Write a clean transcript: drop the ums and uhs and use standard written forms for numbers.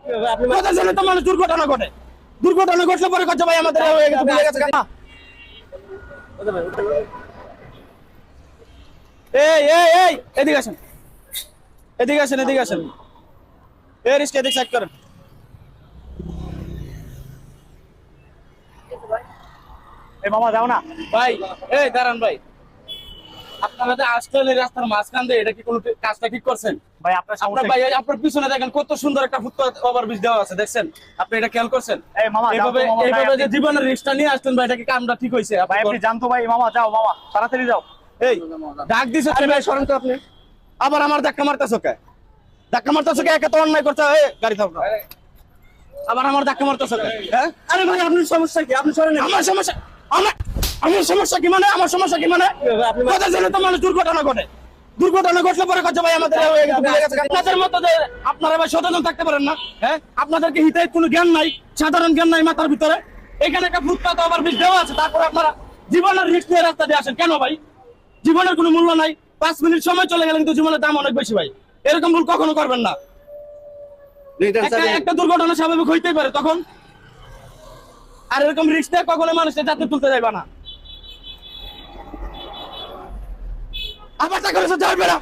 কথার জন্য তো মানুষ দুর্ঘটনা ঘটে। দুর্ঘটনা ঘটলে পরে কথা ভাই আমাদের হয়ে গেছে, ভুলে গেছে কেন? এই এদিকে আসেন, এদিকে আসেন, এদিকে আসেন। এই রিস্ক এদিকে সাইড করেন। এই মামা যাও না ভাই এই দাঁড়ান ভাই, আপনারা যে আসলেন এই রাস্তার মাঝখান দিয়ে, এটা কি কোনো কাজটা ঠিক করছেন? ভাই, আপনার আপনার ভাই আপনার পিছনে দেখেন কত সুন্দর একটা ফুটপাথ ওভারব্রিজ দেওয়া আছে, দেখছেন? আপনি এটা খেয়াল করছেন? এই মামা যাও তো, এইভাবে মামা, ভাই, এইভাবে যে আপনি- জীবনের রিস্কটা নিয়ে আসছেন ভাই, এটা কি কামটা ঠিক হয়েছে? ভাই আপনি জানতো ভাই, মামা যাও, মামা তাড়াতাড়ি যাও। এই ডাক দিছে ভাই, সরেন তো আপনি। আবার আমার ধাক্কা মারতেছো কে? ধাক্কা মারতেছো কে? একে তো অন্যায় করছে। এই গাড়ি থামো। আবার আমার ধাক্কা মারতেছো কে? হ্যাঁ? আরে ভাই আপনার সমস্যা কি? আপনি সরেন। আমার সমস্যা, আমার সমস্যা কি মানে? আমার সমস্যা কি মানে? কথার জন্য তো মানুষ দুর্ঘটনা ঘটে। দুর্ঘটনা ঘটলে পরে কথা ভাই আমাদের হয়ে গেছে, ভুলে গেছে। আপনাদের মতো যে আপনারা ভাই সচেতন থাকতে পারেন না? হ্যাঁ, আপনাদেরকে হিতায় কোনো জ্ঞান নাই, সাধারণ জ্ঞান নাই মাথার ভিতরে। এখানে একটা ফুটপাথ ওভারব্রিজ দেওয়া আছে, তারপরে আপনারা জীবনের রিস্ক নিয়ে রাস্তা দিয়ে আসেন কেন ভাই? জীবনের কোনো মূল্য নাই। 5 মিনিট সময় চলে গেলে কিন্তু জীবনের দাম অনেক বেশি ভাই। এরকম ভুল কখনো করবেন না। একটা দুর্ঘটনা স্বাভাবিক হইতেই পারে তখন, আর এরকম রিস্ক নিয়ে কখনো মানুষের যাতে তুলতে যাইবা না। আবার তা করেছে যাবে না।